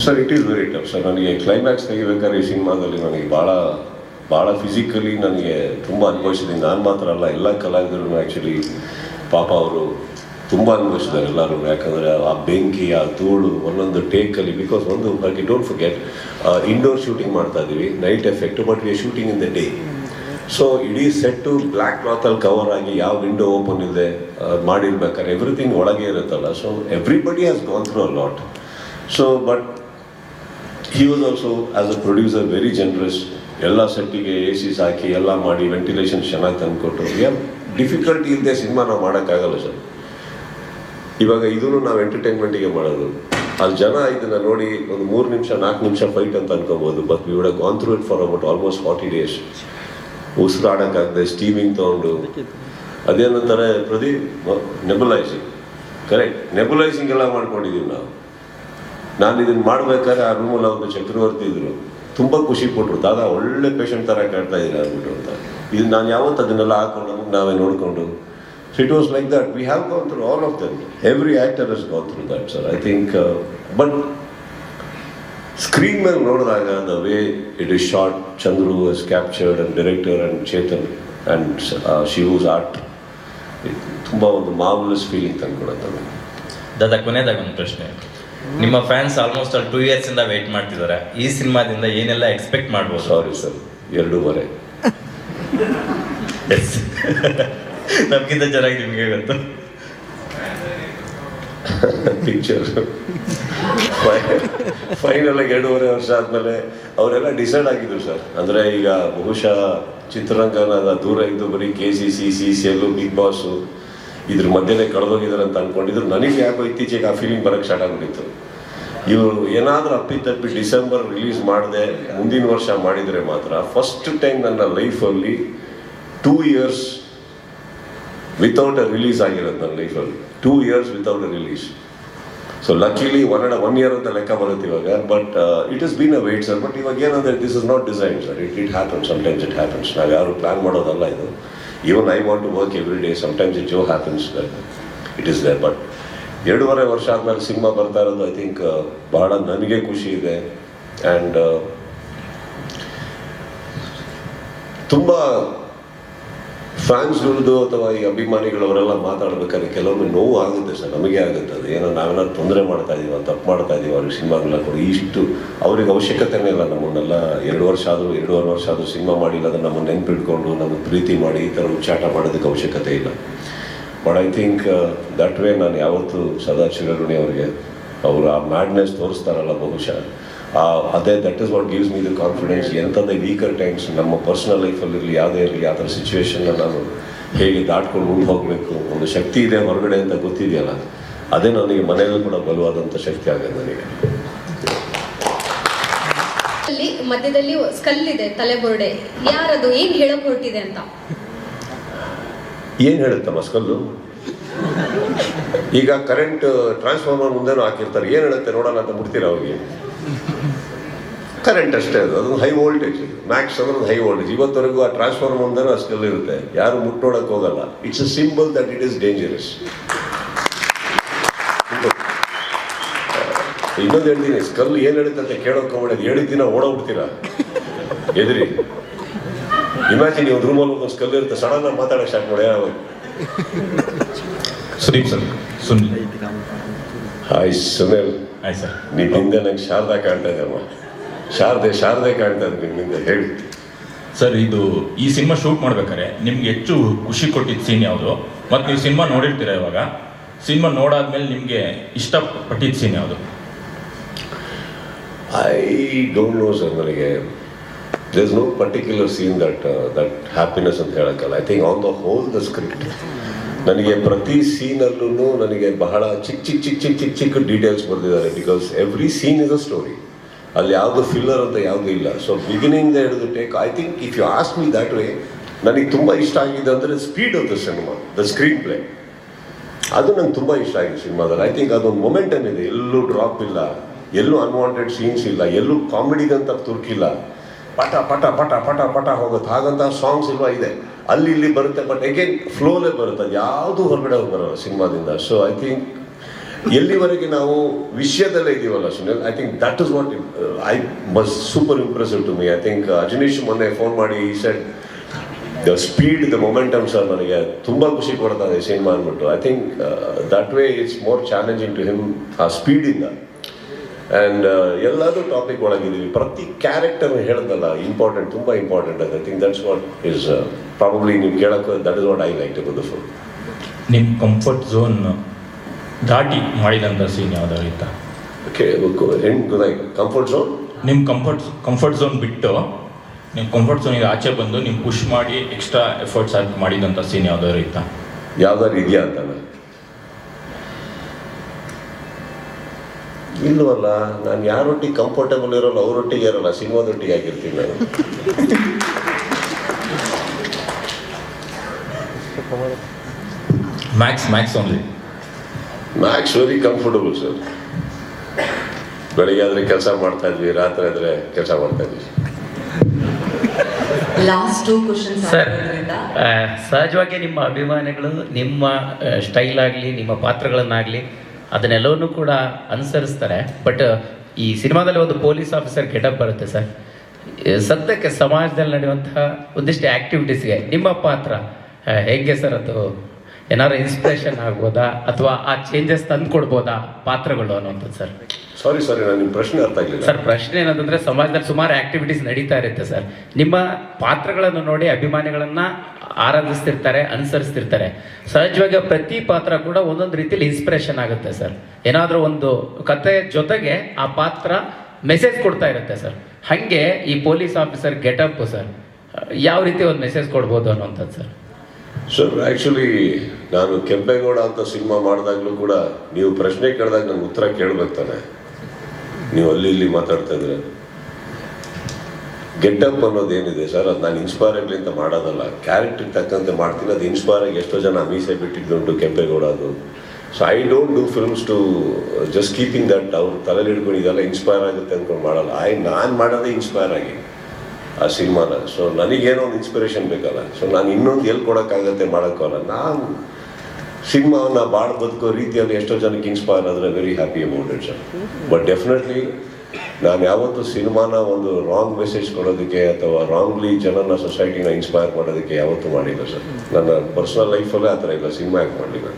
Sir it is very tough sir. ನನಗೆ climax ತೆಗಿಬೇಕಾದ್ರೆ ಈ ಸಿನಿಮಾದಲ್ಲಿ ನನಗೆ ಭಾಳ ಫಿಸಿಕಲಿ ನನಗೆ ತುಂಬ ಅನುಭವಿಸಿದ್ದೀನಿ. ನಾನು ಮಾತ್ರ ಅಲ್ಲ, ಎಲ್ಲ ಕಲಾವಿದರು ಆ್ಯಕ್ಚುಲಿ ಪಾಪ ಅವರು ತುಂಬ ಅನುಭವಿಸಿದ್ದಾರೆ ಎಲ್ಲರೂ. ಯಾಕಂದರೆ ಆ ಬೆಂಕಿ, ಆ ಧೂಳು ಒಂದೊಂದು ಟೇಕಲ್ಲಿ, ಬಿಕಾಸ್ ಒಂದು ಡೋಂಟ್ ಫರ್ಗೆಟ್ ಇಂಡೋರ್ ಶೂಟಿಂಗ್ ಮಾಡ್ತಾ ಇದ್ದೀವಿ, night effect, but we are shooting in the day. So ಇಡೀ ಸೆಟ್ಟು ಬ್ಲ್ಯಾಕ್ ಕ್ಲಾತಲ್ಲಿ ಕವರ್ ಆಗಿ ಯಾವ ವಿಂಡೋ ಓಪನ್ ಇದೆ ಮಾಡಿರ್ಬೇಕಾದ್ರೆ ಎವ್ರಿಥಿಂಗ್ ಒಳಗೆ ಇರುತ್ತಲ್ಲ. So everybody has gone through a lot. So but he was also as a producer very generous. ಎಲ್ಲ ಸೆಟ್ಟಿಗೆ ACs ಹಾಕಿ ಎಲ್ಲ ಮಾಡಿ ventilation ಚೆನ್ನಾಗಿ ತಂದುಕೊಟ್ಟು. ಡಿಫಿಕಲ್ಟಿ ಇಲ್ಲದೆ ಸಿನಿಮಾ ನಾವು ಮಾಡೋಕ್ಕಾಗಲ್ಲ ಸರ್. ಇವಾಗ ಇದನ್ನು ನಾವು ಎಂಟರ್ಟೈನ್ಮೆಂಟಿಗೆ ಮಾಡೋದು. ಅಲ್ಲಿ ಜನ ಇದನ್ನು ನೋಡಿ ಒಂದು 3 ನಿಮಿಷ 4 ನಿಮಿಷ ಫೈಟ್ ಅಂತ ಅನ್ಕೋಬೋದು. But we would have gone through it for about almost 40 days. ಉಸಿರಾಡೋಕ್ಕಾಗದೆ ಸ್ಟೀಮಿಂಗ್ ತೊಗೊಂಡು ಅದೇನಂತಾರೆ ಪ್ರದೀಪ್, ನೆಬುಲೈಸಿಂಗ್. ಕರೆಕ್ಟ್, ನೆಬುಲೈಸಿಂಗ್ ಎಲ್ಲ ಮಾಡ್ಕೊಂಡಿದ್ದೀವಿ ನಾವು. ನಾನು ಇದನ್ನು ಮಾಡ್ಬೇಕಾದ್ರೆ ಆ ರೂಮಲ್ಲಿ ಒಂದು ಚಕ್ರವರ್ತಿ ಇದ್ರು, ತುಂಬ ಖುಷಿ ಪಟ್ಟರು. ದಾದಾ ಒಳ್ಳೆ ಪೇಷಂಟ್ ಥರ ಕಾಡ್ತಾ ಇದ್ದೀರಾ ಅಂದ್ಬಿಟ್ಟು ಅಂತ. ಇದು ನಾನು ಯಾವತ್ತು ಅದನ್ನೆಲ್ಲ ಹಾಕೊಂಡು ನಮಗೆ ನಾವೇ ನೋಡಿಕೊಂಡು. So it was like that. We have gone through all of them. Every actor has gone through that sir. I think but screen ಮೇಲೆ ನೋಡಿದಾಗ the way it is shot, Chandru is captured and director and Chetan and Shivu's art, ತುಂಬ ಒಂದು marvellous feeling ತಂದ್ಕೊಡುತ್ತೆ. ದಾದಾ, ಕೊನೆಯದಾಗ ಒಂದು ಪ್ರಶ್ನೆ. ನಿಮ್ಮ fans almost 2 years ಇಂದ weight ಮಾಡ್ತಿದ್ದಾರೆ. ಈ ಸಿನಿಮಾದಿಂದ ಏನೆಲ್ಲ ಎಕ್ಸ್ಪೆಕ್ಟ್ ಮಾಡ್ಬೋದು? Sorry sir, 2.5. ಎಸ್, ನಮಗಿಂತ ಚೆನ್ನಾಗಿ ನಿಮಗೆ ಗೊತ್ತು. ಪಿಕ್ಚರ್ ಫೈನಲಾಗಿ 2.5 ವರ್ಷ ಆದಮೇಲೆ ಅವರೆಲ್ಲ ಡಿಸೈಡ್ ಆಗಿದ್ರು ಸರ್. ಅಂದರೆ ಈಗ ಬಹುಶಃ ಚಿತ್ರರಂಗನ ದೂರ ಇದ್ದು ಬರೀ KCC, CCL, ಬಿಗ್ ಬಾಸು ಇದ್ರ ಮಧ್ಯೆ ಕಳೆದೋಗಿದ್ದಾರೆ ಅಂತ ಅಂದ್ಕೊಂಡಿದ್ರು. ನನಗೆ ಯಾಕೋ ಇತ್ತೀಚೆಗೆ ಆ ಫೀಲಿಂಗ್ ಬರೋಕ್ಕೆ ಸ್ಟಾರ್ಟ್ ಆಗಿಬಿಟ್ಟಿತ್ತು. ಇವರು ಏನಾದರೂ ಅಪ್ಪಿತಪ್ಪಿ ಡಿಸೆಂಬರ್ ರಿಲೀಸ್ ಮಾಡದೆ ಮುಂದಿನ ವರ್ಷ ಮಾಡಿದರೆ ಮಾತ್ರ ಫಸ್ಟ್ ಟೈಮ್ ನನ್ನ ಲೈಫಲ್ಲಿ 2 years ವಿತೌಟ್ ಅ ರಿಲೀಸ್ ಆಗಿರೋದು ನನ್ನ ಲೈಫಲ್ಲಿ. 2 years without a release. So luckily 1 year ಅಂತ ಲೆಕ್ಕ ಬರುತ್ತೆ ಇವಾಗ. But it is been a wait sir. But ಇವಾಗ ಏನಂದರೆ this is not design sir. It happens, sometimes it happens. ನಾವು ಯಾರು ಪ್ಲ್ಯಾನ್ ಮಾಡೋದಲ್ಲ ಇದು. Even I want to work every day. Sometimes it just happens that it is there. But 2.5 ವರ್ಷ ಆದಮೇಲೆ cinema ಬರ್ತಾ ಇರೋದು ಐ ಥಿಂಕ್ ಬಹಳ ನನಗೆ ಖುಷಿ ಇದೆ. ಆ್ಯಂಡ್ ತುಂಬ ಫ್ಯಾನ್ಸ್ಗಳದ್ದು ಅಥವಾ ಈ ಅಭಿಮಾನಿಗಳವರೆಲ್ಲ ಮಾತಾಡ್ಬೇಕಾದ್ರೆ ಕೆಲವೊಮ್ಮೆ ನೋವು ಆಗುತ್ತೆ ಸರ್. ನಮಗೆ ಆಗುತ್ತೆ. ಅದು ಏನೋ ನಾವೇನಾದ್ರು ತೊಂದರೆ ಮಾಡ್ತಾ ಇದ್ದೀವಿ, ತಪ್ಪು ಮಾಡ್ತಾ ಇದ್ದೀವಿ ಅವ್ರಿಗೆ ಸಿನಿಮಾಗಳನ್ನ ಕೊಡಿ. ಇಷ್ಟು ಅವ್ರಿಗೆ ಅವಶ್ಯಕತೆನೇ ಇಲ್ಲ ನಮ್ಮನ್ನೆಲ್ಲ 2 ವರ್ಷ ಆದರೂ 2.5 ವರ್ಷ ಆದರೂ ಸಿನಿಮಾ ಮಾಡಿಲ್ಲ ಅಂದರೆ ನಮ್ಮನ್ನು ನೆನ್ಪಿಟ್ಕೊಂಡು ನಮಗೆ ಪ್ರೀತಿ ಮಾಡಿ ಈ ಥರ ಉಚ್ಚಾಟ ಮಾಡೋದಕ್ಕೆ ಅವಶ್ಯಕತೆ ಇಲ್ಲ. But I think that way ನಾನು ಯಾವತ್ತೂ ಸದಾ ಚಿರಋಣಿ ಅವ್ರಿಗೆ. ಅವರು ಆ ಮ್ಯಾಡ್ನೆಸ್ ತೋರಿಸ್ತಾರಲ್ಲ ಬಹುಶಃ ಅದೇ that is what gives me the confidence. ಎಂಥದ್ದೇ ವೀಕರ್ ಟೈಮ್ಸ್ ನಮ್ಮ ಪರ್ಸ್ನಲ್ ಲೈಫಲ್ಲಿರಲಿ ಯಾವುದೇ ಇರಲಿ ಆ ಥರ ಸಿಚುವೇಶನ್ನ ನಾನು ಹೇಗೆ ದಾಟ್ಕೊಂಡು ಮುಂದೆ ಹೋಗಬೇಕು, ಒಂದು ಶಕ್ತಿ ಇದೆ ಹೊರಗಡೆ ಅಂತ ಗೊತ್ತಿದೆಯಲ್ಲ, ಅದೇ ನನಗೆ ಮನೆಯಲ್ಲೂ ಕೂಡ ಬಲವಾದಂಥ ಶಕ್ತಿ ಆಗಿದೆ ನನಗೆ. ಮಧ್ಯದಲ್ಲಿ ಸ್ಕಲ್ ಇದೆ, ತಲೆಬುರುಡೆ, ಯಾರದು, ಏನು ಹೇಳಕ್ ಹೊರಟಿದೆ ಅಂತ? ಏನು ಹೇಳುತ್ತಮ್ಮ ಸ್ಕಲ್ಲು? ಈಗ ಕರೆಂಟ್ ಟ್ರಾನ್ಸ್ಫಾರ್ಮರ್ ಮುಂದೆನೂ ಹಾಕಿರ್ತಾರೆ. ಏನು ಹೇಳುತ್ತೆ ನೋಡೋಣ ಅಂತ ಮುಡ್ತೀರ ಅವ್ರಿಗೆ? ಕರೆಂಟ್ ಅಷ್ಟೇ. ಅದೊಂದು ಹೈ ವೋಲ್ಟೇಜ್, ಮ್ಯಾಕ್ಸ್ ಅದೊಂದು ಹೈ ವೋಲ್ಟೇಜ್. ಇವತ್ತವರೆಗೂ ಆ ಟ್ರಾನ್ಸ್ಫಾರ್ಮರ್ ಮುಂದೆನೂ ಆ ಸ್ಕಲ್ ಇರುತ್ತೆ. ಯಾರು ಮುಟ್ಟೋಡಕ್ಕೆ ಹೋಗಲ್ಲ. It's a symbol that it is dangerous. ಇನ್ನೊಂದು ಹೇಳ್ತೀನಿ, ಸ್ಕಲ್ ಏನು ಹೇಳುತ್ತೆ ಅಂತ ಕೇಳೋಕೆ ಹೋಗ್ಬೇಡಿ. ಹೇಳಿದ ದಿನ ಓಡೋಗ್ಬಿಡ್ತೀರಾ ಎದ್ರಿ. ಇಮ್ಯಾಜಿನ್ ಒಂದು ರೂಮಲ್ಲಿ ಒಂದು ಸ್ಕಲ್ ಇರುತ್ತೆ, ಸಡನ್ ಆಗಿ ಮಾತಾಡೋಕೆ ಸ್ಟಾರ್ಟ್ ಮಾಡಿ. Sudeep sir. Sunil. Hi Sunil. Hi sir. ನಿಮ್ಮಿಂದ ನಂಗೆ ಶಾರದಾ ಕಾಣ್ತಾ ಇದೆ ಅಮ್ಮ. ಶಾರದೆ ಕಾಣ್ತಾ ಇದೆ ನಿಮ್ಮಿಂದ. ಹೇಳಿ ಸರ್, ಇದು ಈ ಸಿನಿಮಾ ಶೂಟ್ ಮಾಡ್ಬೇಕಾದ್ರೆ ನಿಮ್ಗೆ ಹೆಚ್ಚು ಖುಷಿ ಕೊಟ್ಟಿದ್ದ ಸೀನ್ ಯಾವುದು? ಮತ್ತು ನೀವು ಸಿನಿಮಾ ನೋಡಿರ್ತೀರ, ಇವಾಗ ಸಿನಿಮಾ ನೋಡಾದ್ಮೇಲೆ ನಿಮಗೆ ಇಷ್ಟಪಟ್ಟಿದ್ದ ಸೀನ್ ಯಾವುದು? I don't know sir. ನನಗೆ there is no particular scene that happiness ಅಂತ ಹೇಳೋಕ್ಕಲ್ಲ. I think on the whole the script ನನಗೆ ಪ್ರತಿ ಸೀನಲ್ಲೂ ನನಗೆ ಬಹಳ ಚಿಕ್ಕ ಡೀಟೇಲ್ಸ್ ಬರೆದಿದ್ದಾರೆ. Because every scene is a story. ಅಲ್ಲಿ ಯಾವುದು ಫಿಲ್ಲರ್ ಅಂತ ಯಾವುದೂ ಇಲ್ಲ. ಸೊ ಬಿಗಿನಿಂಗ್ ಹಿಡಿದು take I think if you ask me that way, ನನಗೆ ತುಂಬ ಇಷ್ಟ ಆಗಿದೆ ಅಂದರೆ speed of the cinema, the screen play. ಅದು ನಂಗೆ ತುಂಬ ಇಷ್ಟ ಆಗಿದೆ ಸಿನಿಮಾದಲ್ಲಿ. ಐ ಥಿಂಕ್ ಅದೊಂದು ಮೊಮೆಂಟಮ್ ಇದೆ. ಎಲ್ಲೂ ಡ್ರಾಪ್ ಇಲ್ಲ, ಎಲ್ಲೂ ಅನ್ವಾಂಟೆಡ್ ಸೀನ್ಸ್ ಇಲ್ಲ, ಎಲ್ಲೂ ಕಾಮಿಡಿಗಂತ ತುರ್ಕಿಲ್ಲ. ಪಟ ಪಟ ಪಟ ಪಟ ಪಟ ಹೋಗುತ್ತೆ. ಹಾಗಂತ ಸಾಂಗ್ಸ್ ಇಲ್ವಾ ಇದೆ, ಅಲ್ಲಿ ಇಲ್ಲಿ ಬರುತ್ತೆ. ಬಟ್ ಅಗೇನ್ ಫ್ಲೋಲೇ ಬರುತ್ತೆ. ಅದು ಯಾವುದೂ ಹೊರಗಡೆ ಬರೋಲ್ಲ ಸಿನಿಮಾದಿಂದ. ಸೊ ಐ ಥಿಂಕ್ ಎಲ್ಲಿವರೆಗೆ ನಾವು ವಿಷಯದಲ್ಲೇ ಇದೀವಲ್ಲ Sunil, I think that is what I was super impressive to me. I think Ajaneesh ಮೊನ್ನೆ ಫೋನ್ ಮಾಡಿ ಈ said the speed the momentum sir ನನಗೆ ತುಂಬ ಖುಷಿ ಕೊಡ್ತಾ ಇದೆ ಸಿನಿಮಾ ಅಂದ್ಬಿಟ್ಟು. I think that way it's more challenging to him ಆ ಸ್ಪೀಡಿಂದ. ಆ್ಯಂಡ್ ಎಲ್ಲದೂ ಟಾಪಿಕ್ ಒಳಗಿದ್ದೀವಿ, ಪ್ರತಿ ಕ್ಯಾರೆಕ್ಟರ್ ಹೇಳ್ದಲ್ಲ ಇಂಪಾರ್ಟೆಂಟ್, ತುಂಬ ಇಂಪಾರ್ಟೆಂಟ್ ಅದು. I think that's what is probably ನೀವು ಕೇಳೋಕ್ಕೆ that is what I like to the film. ನಿಮ್ಮ ಕಂಫರ್ಟ್ ಝೋನ್ ದಾಟಿ ಮಾಡಿದಂಥ ಸೀನ್ ಯಾವ್ದಾದ್ರು ಇತ್ತಾ? ಓಕೆ, ಹೆಂಗೆ ಗೊತ್ತಾಯ್ತು ಕಂಫರ್ಟ್ ಝೋನ್? ನಿಮ್ಮ ಕಂಫರ್ಟ್ ಝೋನ್ ಬಿಟ್ಟು ನಿಮ್ಮ ಕಂಫರ್ಟ್ ಝೋನಿಗೆ ಆಚೆ ಬಂದು ನೀವು ಪುಷ್ ಮಾಡಿ ಎಕ್ಸ್ಟ್ರಾ ಎಫರ್ಟ್ಸ್ ಹಾಕಿ ಮಾಡಿದಂಥ ಸೀನ್ ಯಾವ್ದಾದ್ರು ಇತ್ತಾ? ಯಾವ್ದಾದ್ರು ಇದೆಯಾ ಅಂತಾನೆ ಇಲ್ವಲ್ಲ. ನಾನು ಯಾರೊಟ್ಟಿಗೆ ಕಂಫರ್ಟಬಲ್ ಇರೋಲ್ಲ ಅವರೊಟ್ಟಿಗೆ ಇರೋಲ್ಲ, ಸಿನಿಮಾದೊಟ್ಟಿಗೆ ಆಗಿರ್ತೀನಿ ನಾನು. Max only. Max very comfortable sir. ಬೆಳಿಗ್ಗೆ ಆದರೆ ಕೆಲಸ ಮಾಡ್ತಾ ಇದ್ವಿ, ರಾತ್ರಿ ಆದರೆ ಕೆಲಸ ಮಾಡ್ತಾ ಇದ್ವಿ. ಲಾಸ್ಟ್ 2 ಕ್ವಶನ್ಸ್ ಸರ್, ಸಹಜವಾಗಿ ನಿಮ್ಮ ಅಭಿಮಾನಿಗಳು ನಿಮ್ಮ ಸ್ಟೈಲ್ ಆಗಲಿ ನಿಮ್ಮ ಪಾತ್ರಗಳನ್ನಾಗಲಿ ಅದನ್ನೆಲ್ಲವನ್ನೂ ಕೂಡ ಅನುಸರಿಸ್ತಾರೆ. ಬಟ್ ಈ ಸಿನಿಮಾದಲ್ಲಿ ಒಂದು ಪೊಲೀಸ್ ಆಫೀಸರ್ ಗೆಟಪ್ ಬರುತ್ತೆ ಸರ್. ಸದ್ಯಕ್ಕೆ ಸಮಾಜದಲ್ಲಿ ನಡೆಯುವಂತಹ ಒಂದಿಷ್ಟು ಆ್ಯಕ್ಟಿವಿಟೀಸ್ಗೆ ನಿಮ್ಮ ಪಾತ್ರ ಹೇಗೆ ಸರ್? ಅದು ಏನಾದ್ರು ಇನ್ಸ್ಪಿರೇಷನ್ ಆಗ್ಬೋದಾ ಅಥವಾ ಆ ಚೇಂಜಸ್ ತಂದು ಕೊಡ್ಬೋದಾ ಪಾತ್ರಗಳು ಅನ್ನೋಂಥದ್ದು ಸರ್? ಸಾರಿ ನಾನು ನಿಮ್ಮ ಪ್ರಶ್ನೆ ಅರ್ಥ ಆಗಲಿಲ್ಲ ಸರ್. ಪ್ರಶ್ನೆ ಏನಂತಂದ್ರೆ ಸಮಾಜದಲ್ಲಿ ಸುಮಾರು ಆಕ್ಟಿವಿಟೀಸ್ ನಡೀತಾ ಇರುತ್ತೆ ಸರ್. ನಿಮ್ಮ ಪಾತ್ರಗಳನ್ನು ನೋಡಿ ಅಭಿಮಾನಿಗಳನ್ನ ಆರಾಧಿಸ್ತಿರ್ತಾರೆ, ಅನುಸರಿಸ್ತಿರ್ತಾರೆ. ಸಹಜವಾಗಿ ಪ್ರತಿ ಪಾತ್ರ ಕೂಡ ಒಂದೊಂದು ರೀತಿಯಲ್ಲಿ ಇನ್ಸ್ಪಿರೇಷನ್ ಆಗುತ್ತೆ ಸರ್. ಏನಾದರೂ ಒಂದು ಕತೆ ಜೊತೆಗೆ ಆ ಪಾತ್ರ ಮೆಸೇಜ್ ಕೊಡ್ತಾ ಇರುತ್ತೆ ಸರ್. ಹಾಗೆ ಈ ಪೊಲೀಸ್ ಆಫೀಸರ್ ಗೆಟಪ್ ಸರ್ ಯಾವ ರೀತಿ ಒಂದು ಮೆಸೇಜ್ ಕೊಡ್ಬೋದು ಅನ್ನೋಂಥದ್ದು ಸರ್? ಸರ್, ಆ್ಯಕ್ಚುಲಿ ನಾನು ಕೆಂಪೇಗೌಡ ಅಂತ ಸಿನಿಮಾ ಮಾಡಿದಾಗಲೂ ಕೂಡ ನೀವು ಪ್ರಶ್ನೆ ಕೇಳಿದಾಗ ನಂಗೆ ಉತ್ತರ ಕೇಳಬೇಕು ತಾನೆ. ನೀವು ಅಲ್ಲಿ ಇಲ್ಲಿ ಮಾತಾಡ್ತಾ ಇದ್ರೆ ಗೆಟಪ್ ಅನ್ನೋದೇನಿದೆ ಸರ್, ಅದು ನಾನು ಇನ್ಸ್ಪೈರ್ ಆಗಲಿ ಅಂತ ಮಾಡೋದಲ್ಲ, ಕ್ಯಾರೆಕ್ಟರ್ ತಕ್ಕಂತೆ ಮಾಡ್ತೀನಿ. ಅದು ಇನ್ಸ್ಪೈರ್ ಆಗಿ ಎಷ್ಟೋ ಜನ ಮೀಸೆ ಬಿಟ್ಟಿದ್ದುಂಟು ಕೆಂಪೇಗೌಡ ಅದು. So I don't do films to just keeping that ಅವ್ರು ತಲೆಯಲ್ಲಿ ಹಿಡ್ಕೊಂಡು ಇದೆಲ್ಲ ಇನ್ಸ್ಪೈರ್ ಆಗುತ್ತೆ ಅಂದ್ಕೊಂಡು ಮಾಡಲ್ಲ. ನಾನು ಮಾಡೋದೇ ಇನ್ಸ್ಪೈರ್ ಆಗಿ ಆ ಸಿನಿಮಾನ. ಸೊ ನನಗೇನೋ ಒಂದು ಇನ್ಸ್ಪಿರೇಷನ್ ಬೇಕಲ್ಲ. ಸೊ ನಾನು ಇನ್ನೊಂದು ಎಲ್ಲಿ ಕೊಡೋಕ್ಕಾಗತ್ತೆ ಮಾಡೋಕ್ಕಲ್ಲ. ನಾನು ಸಿನಿಮಾವನ್ನು ಭಾಳ ಬದುಕೋ ರೀತಿಯಲ್ಲಿ ಎಷ್ಟೋ ಜನಕ್ಕೆ ಇನ್ಸ್ಪೈರ್ ಆದರೆ very happy about it sir. But definitely ನಾನು ಯಾವತ್ತೂ ಸಿನಿಮಾನ ಒಂದು ರಾಂಗ್ ಮೆಸೇಜ್ ಕೊಡೋದಕ್ಕೆ ಅಥವಾ ರಾಂಗ್ಲಿ ಜನನ ಸೊಸೈಟಿನ ಇನ್ಸ್ಪೈರ್ ಮಾಡೋದಕ್ಕೆ ಯಾವತ್ತೂ ಮಾಡಿಲ್ಲ ಸರ್. ನನ್ನ ಪರ್ಸನಲ್ ಲೈಫಲ್ಲೇ ಆ ಥರ ಇಲ್ಲ, ಸಿನಿಮಾ ಯಾಕೆ ಮಾಡಲಿಲ್ಲ.